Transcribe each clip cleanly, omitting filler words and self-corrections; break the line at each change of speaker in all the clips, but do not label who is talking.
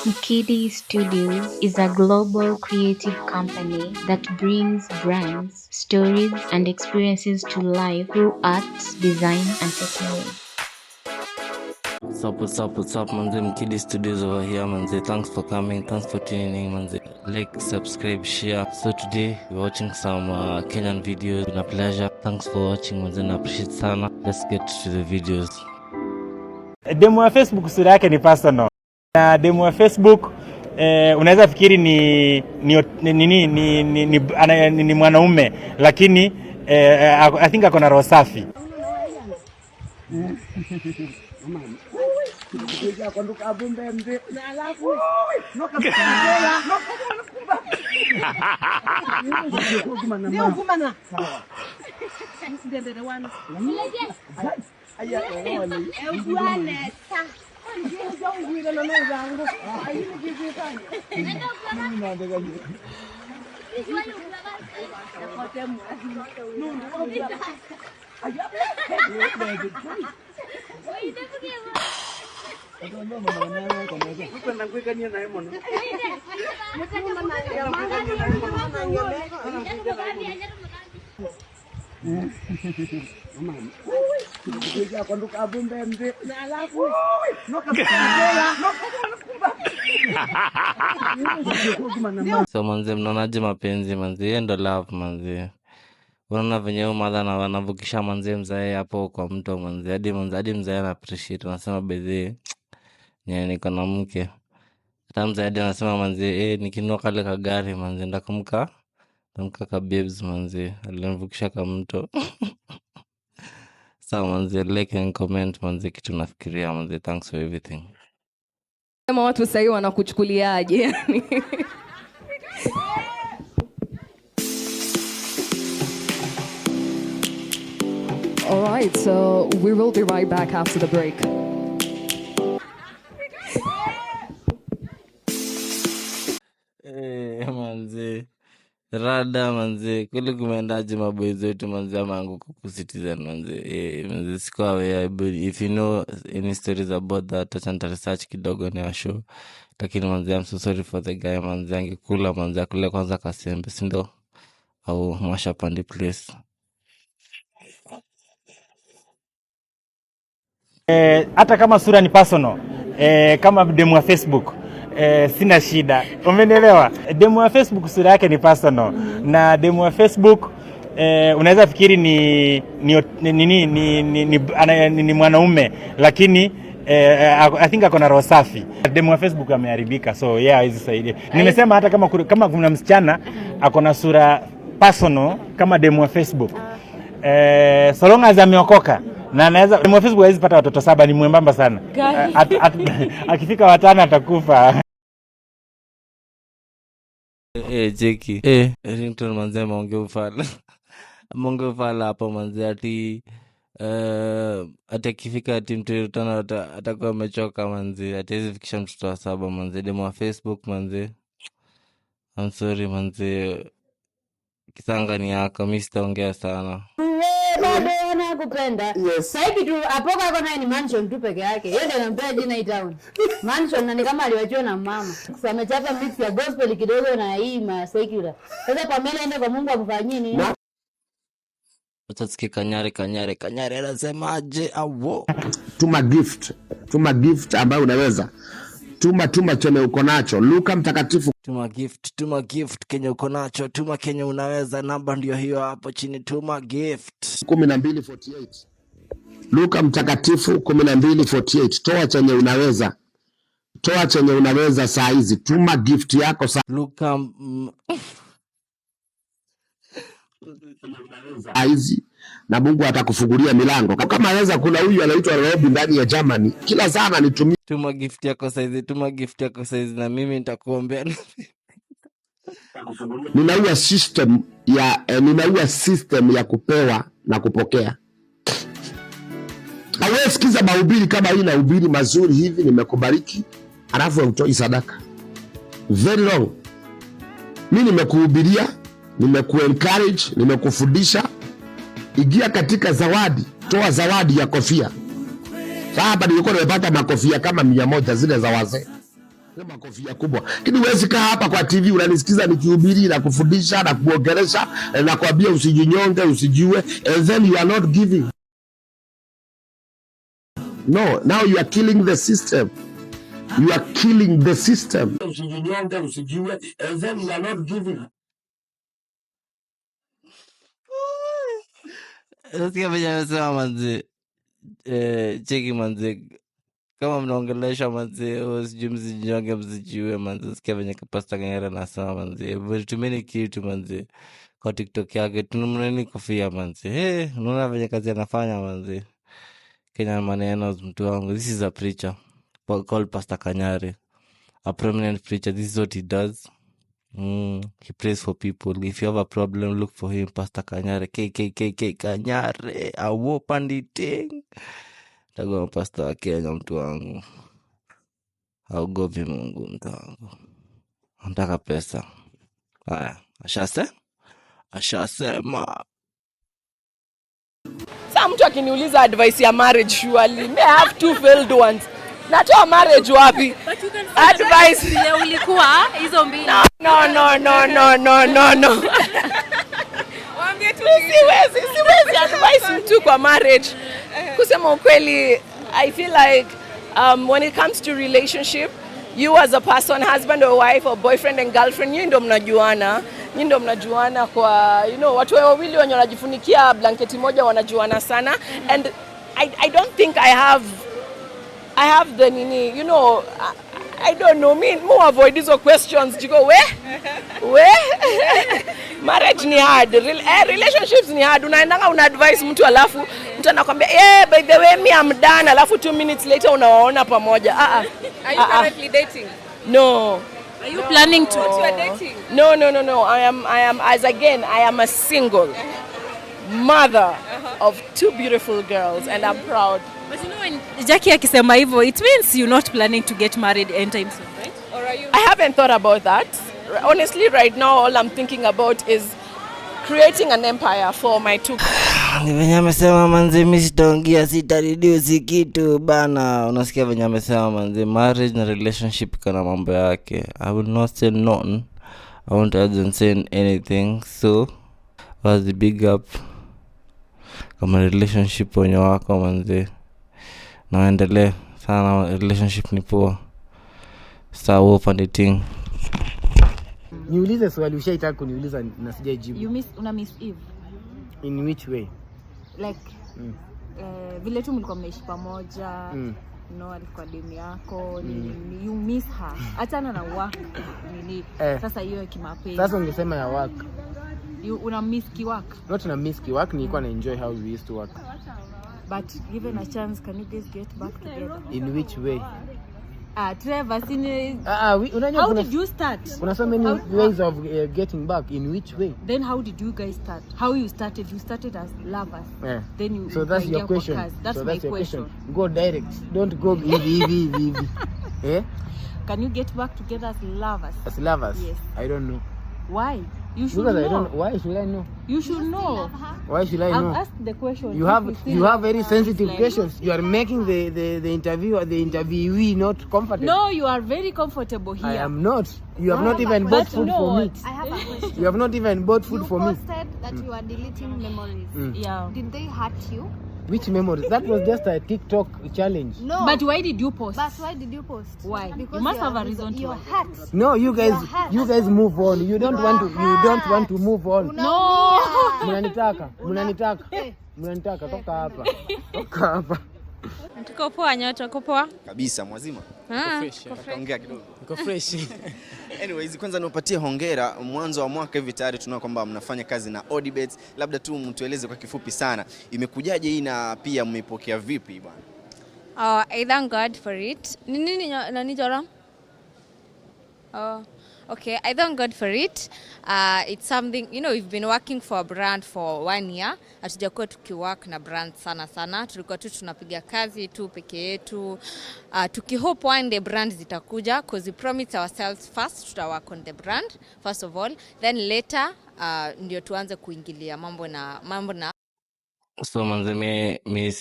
Mkidi Studios is a global creative company that brings brands, stories, and experiences to life through art, design, and technology.
What's up, manze? Mkidi Studios over here, manze. Thanks for coming, thanks for tuning in, manze. Like, subscribe, share. So today, we're watching some Kenyan videos. It's been a pleasure. Thanks for watching, manze. I appreciate sana. Let's get to the videos.
Demo ya Facebook sura yake ni personal. Na demo ya Facebook unaweza fikiri ni mwanaume, lakini I think akona roho safi.
So manze, mnaonaje mapenzi manze? Yeye ndo love manze. Unaona venye huyo madha na wanavukisha manze mzae hapo kwa mto manze. Hadi mzae ana appreciate. Anasema bedhe nye niko na mke. Hata mzae hadi anasema manze nikinunua kale kagari manze ndakumka ka babes manze. Alinivukisha kwa mto. Sawa manze, like and comment manze kitu nafikiria manze. Thanks for everything.
Kama watu sasa wanakuchukuliaje yani? All right, so we will be right back after the break.
Manze. Rada manze, kule kumeendaje maboys wetu manze ama angu kuku Citizen manze. Manze sikuwa aware, if you know any stories about that, acha research kidogo ni show. Lakini manze, I'm so sorry for the guy manze, angekula manze akule kwanza kasembe, si ndio? Au masha pandi place.
Hata kama sura ni personal, kama demo ya Facebook, sina shida. Umenielewa? Demo ya Facebook sura yake ni personal. Na demo ya Facebook unaweza fikiri ni mwanaume, lakini I think akona roho safi. Demo ya Facebook ameharibika, so yeah, hizi saidia. Nimesema hata kama kuna msichana akona sura personal kama demo ya Facebook, so long as ameokoka na anaweza demo ya Facebook hawezi pata watoto 7, ni mwembamba sana. Akifika 5 atakufa.
Jeki. Ringtone manze monge ufala hapo manze ati akifika ati mtu tena atakuwa amechoka manze, ataweza fikisha mtoto wa 7 manze. Demo wa Facebook manze, I'm sorry manze, kisanga ni yako, mimi sitaongea sana.
Kupenda. Yes. Sasa hivi tu apoka kona ni mansion tu peke yake. Yeye ndio anampea jina hii town. Mansion na ni kama aliwachiwa na mama. Sasa amechapa mix ya gospel kidogo na hii ma secular. Sasa Pamela ende kwa Mungu amfanyie nini?
Utasikia kanyare anasemaje awo.
Tuma gift ambayo unaweza. Tuma chenye uko nacho. Luka mtakatifu.
Tuma gift kenye uko nacho. Tuma kenye unaweza. Namba ndio hiyo hapo chini. Tuma gift
12:48. Luka mtakatifu 12:48. Toa chenye unaweza saa hizi. Tuma gift yako saa
Luka
hizi na Mungu atakufungulia milango. Kama anaweza, kuna huyu anaitwa Robi ndani ya Germany. Kila sana nitumie.
Tuma gift yako saizi na mimi nitakuombea.
Ninaua system ya kupewa na kupokea. Hawe sikiza mahubiri kama hii, na hubiri mazuri hivi, nimekubariki alafu utoi sadaka. Very long. Mimi nimekuhubiria, nimekuencourage, nimekufundisha. Ingia katika zawadi, toa zawadi ya kofia. Hapa nilikuwa nimepata makofia kama 100 zile za wazee. Kama kofia kubwa. Lakini huwezi kaa hapa kwa TV unanisikiza nikihubiri na kufundisha na kuongelesha na kuambia usijinyonge, usijiue, and then you are not giving. No, now you are killing the system. You are killing the system. Usijinyonge, usijiue, and then you are not giving.
Nasikia venye amesema manzi, cheki manzi, kama mnaongelesha manzi, sijui msijinyonge msijiue manzi. Nasikia venye Pastor Kanyari anasema manzi, tumeni kitu manzi kwa TikTok yake, tunamneni kofia manzi. Unaona venye kazi anafanya manzi. Kenya maneno mtu wangu, this is a preacher called Pastor Kanyari, a prominent preacher. This is what he does. He prays for people. If you have a problem, look for him, Pastor Kanyari. KKKK Kanyari, awo panditing. Tago pastor wa Kenya mtu wangu. Haugopi Mungu mtu wangu. Anataka pesa. Haya, ashasema.
Sasa mtu akiniuliza advice ya marriage, surely may have 2 failed ones. Natoa marriage wapi? Advice
ya ulikuwa hizo mbili.
No. Waambie tu siwezi advice mtu kwa marriage. Kusema ukweli, I feel like when it comes to relationship, you as a person, husband or wife or boyfriend and girlfriend, nyinyi ndio mnajuana kwa, you know, watu wawili wenye wanajifunikia blanketi moja wanajuana sana. And I don't think I have the nini, you know, I don't know, me avoid these questions. You go, where? Marriage ni hard, relationships ni hard. Unaendanga una advice mtu alafu mtu anakuambia by the way me I'm done, alafu 2 minutes later unawaona pamoja. Are you currently dating? No.
Are you planning to?
You are dating? No. I am a single mother of 2 beautiful girls and I'm proud.
But you know, when Jackie akisema hivyo, it means you're not planning to get married anytime soon, right?
Or are you? I haven't thought about that. Honestly, right now, all I'm thinking about is creating an empire for my 2.
Ni venye amesema manzi, mimi sitaongea, sitareduce kitu bana. Unasikia venye amesema manzi, marriage na relationship kana mambo yake. I will not say none. I won't even say anything. So, was the big up kama relationship wenye wako manzi. Na waendelee sana, relationship ni poa. Sawa upande ting.
Niulize swali ushaitaka kuniuliza na sijajibu.
Una miss Eve?
In which way?
Like vile tu mlikuwa mnaishi pamoja. No, alikuwa demu yako, you miss her. Achana na work nini. Sasa hiyo kimapenzi.
Sasa ungesema ya work.
Una miss work?
Not na miss work, nilikuwa na enjoy how we used to work.
But given a chance, can you guys get back together?
In which way?
Trevor,
how
did you start?
Kuna so many ways of getting back. In which way?
Then how did you guys start? How you started? You started as lovers.
Yeah.
Then you.
So that's your question.
That's my question.
Go direct. Don't go easy. Yeah?
Can you get back together as lovers?
As lovers?
Yes.
I don't know.
Why? You should
because
know.
I don't. Why should I know?
You should know.
Why should I know?
I've asked the question.
You have very sensitive questions. You are making the interviewer, the interviewee not comfortable.
No, you are very comfortable here.
I am not. You have not even bought food for me.
I have a question.
You have not even bought food for me.
You posted that you are deleting memories.
Yeah.
Did they hurt you?
Which memories? That was just a TikTok challenge.
No.
But why did you post?
But why did you post?
Why?
Because
you must have a reason to.
You're hurt.
No, you guys move on. You don't want to move on.
No.
Mnanitaka toka hapa.
Tuko poa nyoto, tuko poa?
Kabisa mwazima. Ongea kidogo.
Niko fresh.
Anyways, kwanza niwapatie hongera. Mwanzo wa mwaka hivi tayari tunaona kwamba mnafanya kazi na Odibet. Labda tu mtueleze kwa kifupi sana, imekujaje hii na pia mmepokea vipi bwana?
I thank God for it. Nani jora? Okay, I thank God for it. It's something, you know, we've been working for a brand for 1 year. Hatujakuwa tukiwork na brand sana. Tulikuwa tu tunapiga kazi tu peke yetu. Tukihope one day brand zitakuja, because we promised ourselves first to work on the brand first of all, then later ndio tuanze kuingilia mambo na
So manze mi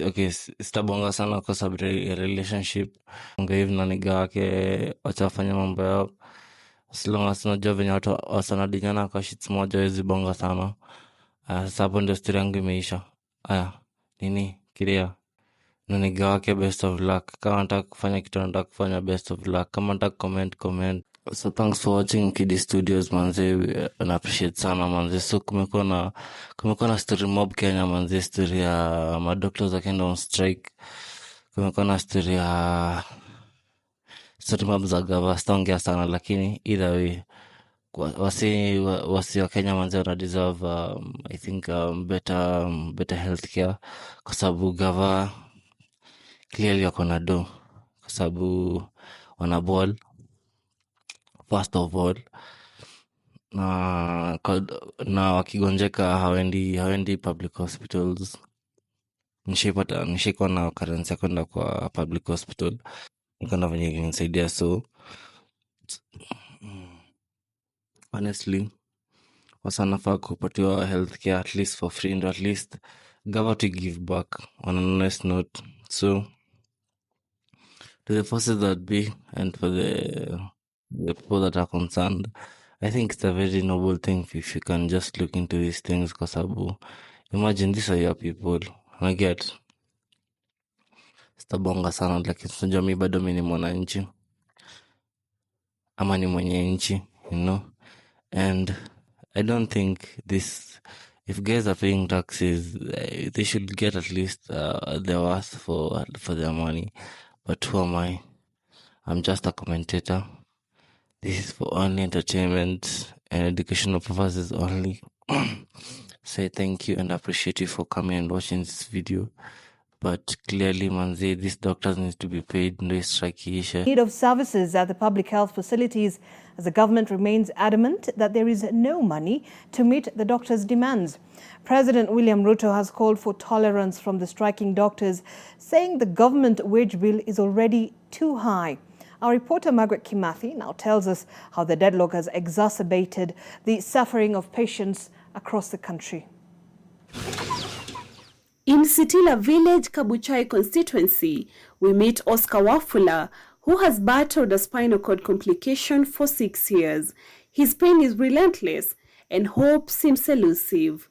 okay, sitabonga sana kwa sababu ya relationship. Ongea hivi na niga wake wachafanya mambo yao. As long as unajua venye watu wasanadinyana kwa shits moja wezi bonga sana. Sasa hapo ndio story yangu imeisha. Nini kiria na niga wake best of luck. Kama nataka kufanya kitu nataka kufanya best of luck. Kama nataka comment. So thanks for watching Kidi Studios manze, na appreciate sana manze. So kumekuwa na story mob Kenya manze, story ya madoctors wakaenda on strike. Kumekuwa na story mob za gava, sitaongea sana lakini either way wasi wa Kenya manze wana deserve I think better healthcare kwa sababu gava clearly wako na do kwa sababu wana ball first of all na wakigonjeka hawendi public hospitals. Nishikuwa na currency ya kwenda kwa public hospital nikona venye kinisaidia. So honestly wasanafaa kupatiwa healthcare at least for free, and at least government to give back on an honest note. So to the forces that be and for the people that are concerned, I think it's a very noble thing if you can just look into these things kwa sababu imagine these are your people. I get sitabonga sana lakini unajua mi bado mi ni mwananchi ama ni mwenye nchi, you know, and I don't think this, if guys are paying taxes, they should get at least their worth for their money. But who am I? I'm just a commentator. This is for only entertainment and educational purposes only. Say thank you and appreciate you for coming and watching this video. But clearly, manze, these doctors need to be paid. No strike issue.
Need of services at the public health facilities as the government remains adamant that there is no money to meet the doctors' demands. President William Ruto has called for tolerance from the striking doctors, saying the government wage bill is already too high. Our reporter Margaret Kimathi now tells us how the deadlock has exacerbated the suffering of patients across the country.
In Sitila Village, Kabuchai constituency, we meet Oscar Wafula, who has battled a spinal cord complication for 6 years. His pain is relentless and hope seems elusive.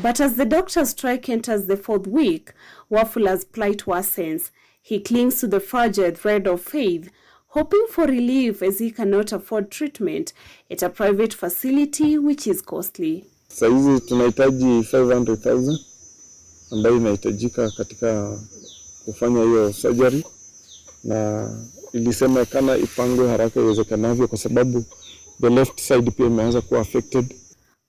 But as the doctor's strike enters the 4th week, Wafula's plight worsens. He clings to the fragile thread of faith, hoping for relief as he cannot afford treatment at a private facility which is costly.
Saizi tunahitaji 500,000 ambayo inahitajika katika kufanya hiyo surgery, na ilisemekana ipangwe haraka iwezekanavyo kwa sababu the left side pia imeanza kuwa affected.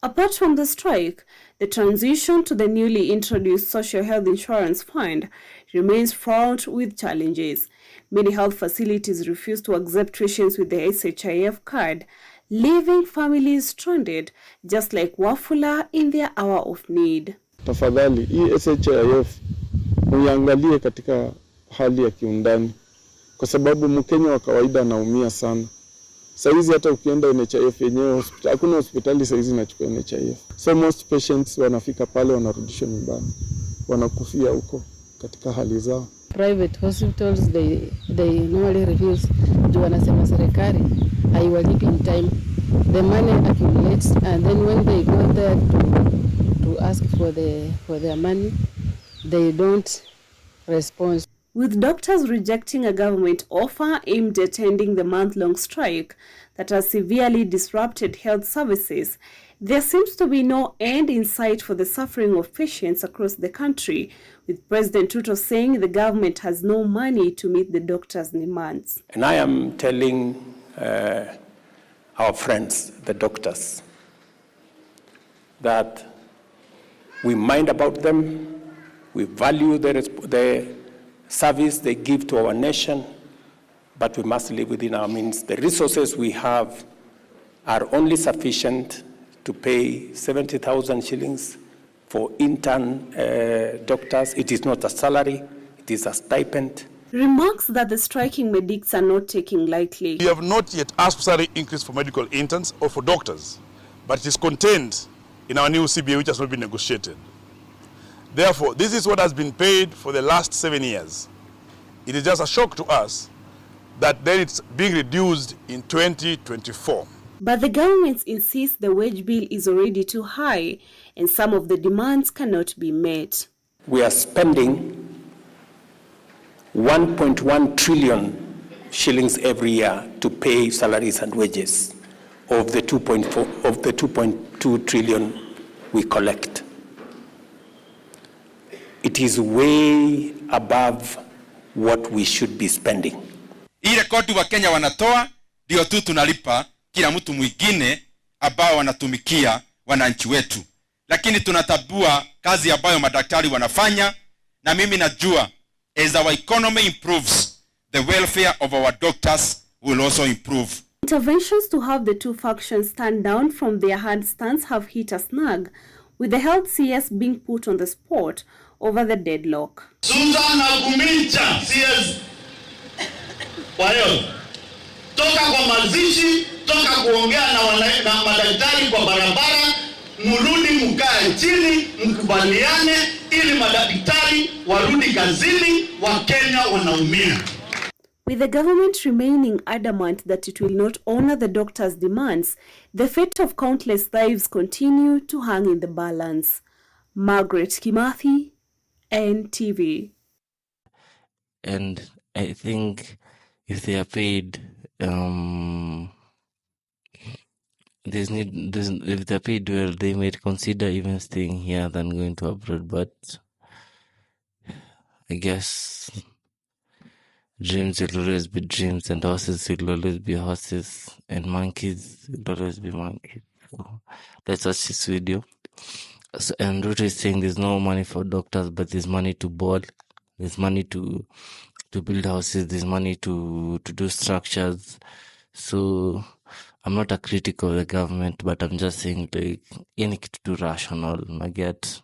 Apart from the strike, the transition to the newly introduced Social Health Insurance Fund remains fraught with challenges. Many health facilities refuse to accept patients with the SHIF card, leaving families stranded, just like Wafula in their hour of need.
Tafadhali, hii SHIF muiangalie katika hali ya kiundani, kwa sababu Mkenya wa kawaida anaumia sana. Saizi hata ukienda NHIF yenyewe, hakuna hospitali saizi inachukua NHIF. So most patients wanafika pale wanarudishwa nyumbani, wanakufia huko katika hali zao.
Private hospitals they normally refuse. Juu wanasema serikali haiwalipi in time. The money accumulates and then when they go there to ask for their money, they don't respond.
With doctors rejecting a government offer aimed at ending the month-long strike that has severely disrupted health services, there seems to be no end in sight for the suffering of patients across the country, with President Ruto saying the government has no money to meet the doctors' demands.
And I am telling our friends, the doctors, that we mind about them, we value the service they give to our nation, but we must live within our means. The resources we have are only sufficient to pay 70,000 shillings for intern doctors. It is not a salary, it is a stipend.
Remarks that the striking medics are not taking lightly.
We have not yet asked for salary increase for medical interns or for doctors, but it is contained in our new CBA, which has not been negotiated. Therefore, this is what has been paid for the last 7 years. It is just a shock to us that then it's being reduced in 2024.
But the government insists the wage bill is already too high and some of the demands cannot be met.
We are spending 1.1 trillion shillings every year to pay salaries and wages of the 2.2 trillion we collect. It is way above what we should be spending.
Ile kodi wa Kenya wanatoa ndio tu tunalipa kila mtu mwingine ambao wanatumikia wananchi wetu. Lakini tunatabua kazi ambayo madaktari wanafanya, na mimi najua as our economy improves, the welfare of our doctors will also improve.
Interventions to have the two factions stand down from their hard stance have hit a snag, with the health CS being put on the spot over the deadlock.
Susan Agumincha, CS. Kwa hiyo, toka kwa mazishi, toka kuongea na madaktari kwa barabara, murudi mkae chini, mkubaliane ili madaktari warudi kazini, Wakenya wanaumia.
With the government remaining adamant that it will not honor the doctors' demands, the fate of countless lives continue to hang in the balance. Margaret Kimathi, NTV.
And I think if they are paid, if they're paid well, they might consider even staying here than going to abroad. But I guess dreams will always be dreams, and horses will always be horses, and monkeys will always be monkeys. So let's watch this video. So, and Ruto is saying there's no money for doctors, but there's money to board, there's money to build houses, there's money to do structures. So I'm not a critic of the government, but I'm just saying, like, any kitu too rational, I get.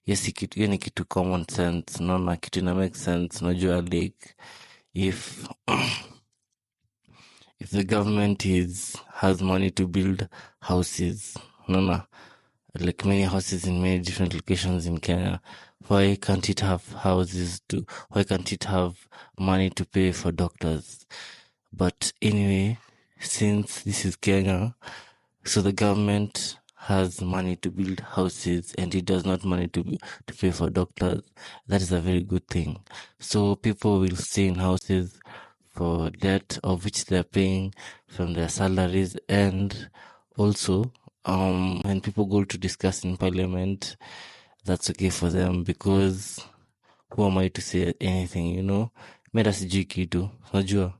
Yes, any kitu common sense, no na kitu na make sense, najua, like, if the government has money to build houses, like many houses in many different locations in Kenya, why can't it have why can't it have money to pay for doctors? But anyway, since this is Kenya, so the government has money to build houses and it does not money to pay for doctors. That is a very good thing. So people will stay in houses for debt of which they're paying from their salaries, and also when people go to discuss in parliament, that's okay for them, because who am I to say anything, Meda sijui kitu, unajua.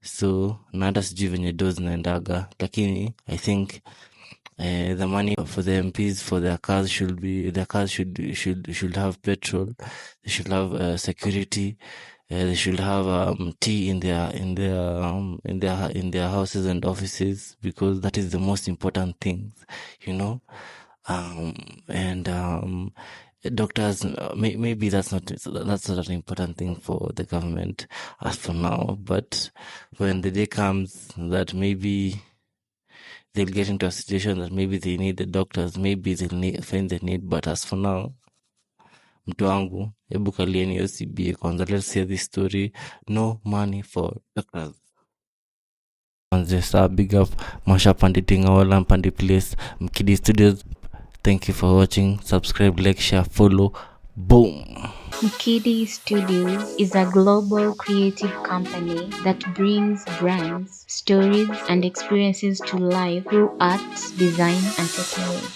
So na hata sijui venye dozi naendaga, lakini I think the money for the MPs for their cars should have petrol, they should have security, they should have tea in their houses and offices, because that is the most important thing, and doctors, maybe that's not an important thing for the government as for now, but when the day comes that maybe they'll get into a situation that maybe they need the doctors, maybe they'll find the need, but as for now, mtu wangu, hebu kalieni hiyo CBA kwanza. Let's hear this story. No money for doctors. Manze, big up Masha Panditing Awala Pandi Place, Mkidi Studios. Thank you for watching. Subscribe, like, share, follow. Boom.
Mkidi Studios is a global creative company that brings brands, stories, and experiences to life through art, design, and technology.